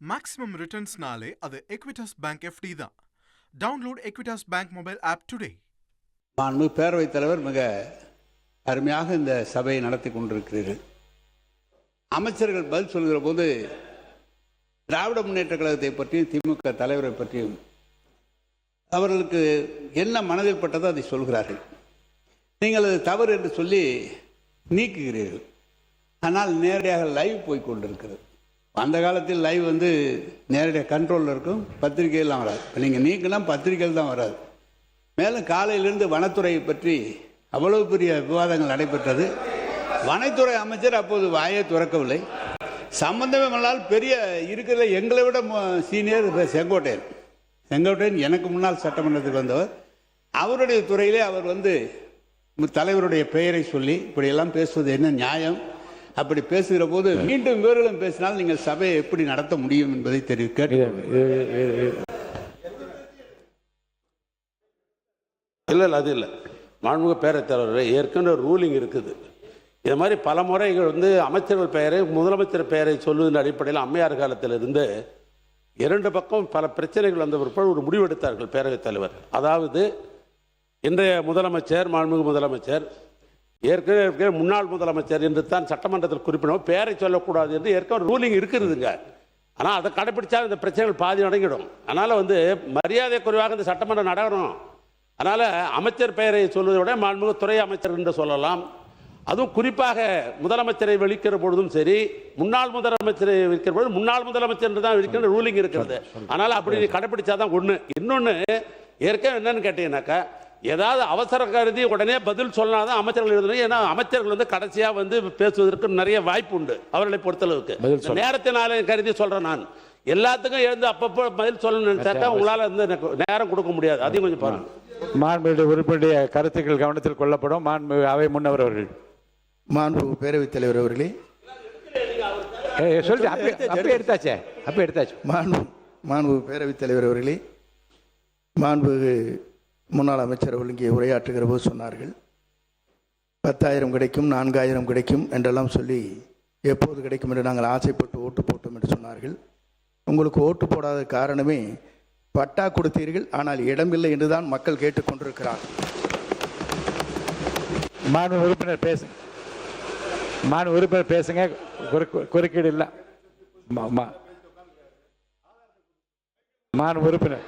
Maximum ரிட்டர்ன்ஸ்னாலே அது Equitas bank FD தான். Download Equitas bank mobile app today. மாண்பு பேரவைத் தலைவர் மிக அருமையாக இந்த சபையை நடத்தி கொண்டிருக்கிறீர்கள். அமைச்சர்கள் பதில் சொல்கிற போது திராவிட முன்னேற்ற கழகத்தை பற்றியும் திமுக தலைவரை பற்றியும் அவர்களுக்கு என்ன மனதில் பட்டதோ அதை சொல்கிறார்கள். நீங்கள் அது தவறு என்று சொல்லி நீக்குகிறீர்கள். ஆனால் நேரடியாக லைவ் போய் கொண்டிருக்கிறது. அந்த காலத்தில் லைவ் நேரடியாக கண்ட்ரோலில் இருக்கும், பத்திரிகையெல்லாம் வராது. இப்போ நீங்கள் நீக்கினா பத்திரிகைகள் தான் வராது. மேலும் காலையிலிருந்து வனத்துறையை பற்றி அவ்வளவு பெரிய விவாதங்கள் நடைபெற்றது. வனத்துறை அமைச்சர் அப்போது வாயை துறக்கவில்லை. சம்பந்தமே பண்ணால் பெரிய இருக்கிற எங்களை விட சீனியர் செங்கோட்டையன் எனக்கு முன்னால் சட்டமன்றத்துக்கு வந்தவர். அவருடைய துறையிலே அவர் தலைவருடைய பெயரை சொல்லி இப்படியெல்லாம் பேசுவது என்ன நியாயம்? அப்படி பேசுகிற போது மீண்டும் இவர்களும் பேசினால் நீங்கள் சபையை எப்படி நடத்த முடியும் என்பதை தெரிவிக்க இல்லை. அது இல்லை. மாண்புமிகு பேரவைத் தலைவர் ஏற்கனவே ரூலிங் இருக்குது. இது மாதிரி பல முறைகள் அமைச்சர்கள் பெயரை முதலமைச்சர் பெயரை சொல்வதன் அடிப்படையில் அம்மையார் காலத்தில் இருந்து இரண்டு பக்கம் பல பிரச்சனைகள் வந்த பிற்பாடு ஒரு முடிவெடுத்தார்கள் பேரவைத் தலைவர். அதாவது இன்றைய முதலமைச்சர் மாண்புமிகு முதலமைச்சர் ஏற்கனவே முன்னாள் முதலமைச்சர் என்று தான் சட்டமன்றத்தில் குறிப்பிடவும் பெயரை சொல்லக்கூடாது என்று ஏற்கனவே ரூலிங் இருக்கிறதுங்க. ஆனால் அதை கடைபிடிச்சா இந்த பிரச்சனைகள் பாதி அடங்கிடும். அதனால் மரியாதை குறைவாக இந்த சட்டமன்றம் நடக்கணும். அதனால் அமைச்சர் பெயரை சொல்வதை விட மாண்புமிகு துறை அமைச்சர் என்று சொல்லலாம். அதுவும் குறிப்பாக முதலமைச்சரை விழிக்கிற பொழுதும் சரி, முன்னாள் முதலமைச்சரை விழிக்கிற பொழுது முன்னாள் முதலமைச்சர் என்று தான் விழிக்கிற ரூலிங் இருக்கிறது. அதனால் அப்படி கடைபிடிச்சாதான் ஒன்று. இன்னொன்று ஏற்கனவே என்னன்னு கேட்டீங்கன்னாக்கா, ஏதாவது அவசர கருதி உடனே பதில் சொன்னாதான் அமைச்சர்கள் எழுதணும். ஏன்னா அமைச்சர்கள் கடைசியாக பேசுவதற்கு நிறைய வாய்ப்பு உண்டு அவர்களை பொறுத்தளவுக்கு. நேரத்தினால கருதி சொல்றேன். நான் எல்லாத்துக்கும் எழுந்து அப்பப்போ பதில் சொல்லணும்னு உங்களால் நேரம் கொடுக்க முடியாது. அதையும் கொஞ்சம் பாருங்க. மாண்புடைய உறுப்பினுடைய கருத்துக்கள் கவனத்தில் கொள்ளப்படும். மாண்பு அவை முன்னவர் அவர்கள். மாண்பு பேரவைத் தலைவர் அவர்களே, எடுத்தாச்சு. மாண்பு பேரவைத் தலைவர் அவர்களே, மாண்பு முன்னாள் அமைச்சர் இங்கே உரையாற்றுகிற போது சொன்னார்கள் 10,000 கிடைக்கும், 4,000 கிடைக்கும் என்றெல்லாம் சொல்லி எப்போது கிடைக்கும் என்று நாங்கள் ஆசைப்பட்டு ஓட்டு போட்டோம் என்று சொன்னார்கள். உங்களுக்கு ஓட்டு போடாத காரணமே பட்டா கொடுத்தீர்கள், ஆனால் இடமில்லை என்றுதான் மக்கள் கேட்டுக்கொண்டிருக்கிறார்கள். மாண்பு உறுப்பினர் பேசுங்க. குறுக்கீடு இல்லை. மாண்பு உறுப்பினர்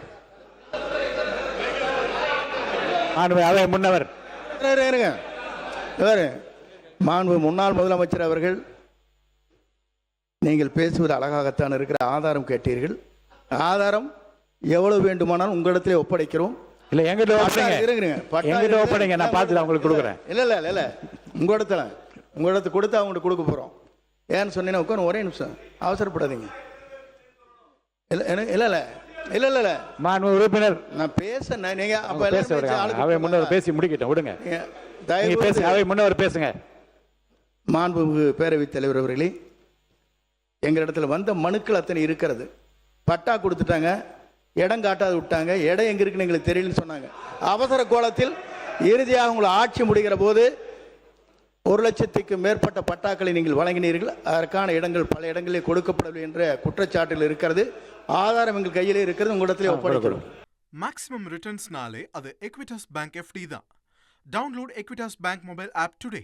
அவை முன்னவர். மாண்பு முன்னாள் முதலமைச்சர் அவர்கள், நீங்கள் பேசுவது அழகாகத்தான் இருக்கிற. ஆதாரம் கேட்டீர்கள். ஆதாரம் எவ்வளவு வேண்டுமானாலும் உங்களிடத்திலே ஒப்படைக்கிறோம். இல்ல எங்கிட்ட ஒப்படைங்க, நான் பார்த்து உங்களுக்கு கொடுக்குறேன். இல்ல உங்களிடத்து கொடுத்து அவங்கள்ட்ட கொடுக்க போறோம். ஏன்னு சொன்னீங்கன்னா உட்காந்து ஒரே நிமிஷம் அவசரப்படாதீங்க. இல்ல மாண்பு உறுப்பினர் நான் பேச நீங்க அவை முன்னவர் பேசி முடிக்கட்டும், விடுங்க. அவை முன்னவர் பேசுங்க. மாண்பு பேரவைத் தலைவர் அவர்களே, எங்க இடத்துல வந்த மனுக்கள் அத்தனை இருக்கிறது. பட்டா கொடுத்துட்டாங்க, இடம் காட்டாது விட்டாங்க. இடம் எங்க இருக்குன்னு எங்களுக்கு தெரியலன்னு சொன்னாங்க. அவசர கோலத்தில் இறுதியாக உங்களை ஆட்சி முடிகிற போது 1,00,000க்கு மேற்பட்ட பட்டாக்களை நீங்கள் வழங்கினீர்கள். அதற்கான இடங்கள் பல இடங்களிலே கொடுக்கப்படவில்லை என்ற குற்றச்சாட்டில் இருக்கிறது. ஆதாரம் எங்கள் கையிலே இருக்கிறது. உங்களிடத்திலே ஒப்படைக்கிறோம். மேக்ஸிமம் ரிட்டர்ன்ஸ்னாலே அது எக்விட்டாஸ் பேங்க் FD தான். Download Equitas bank mobile app today.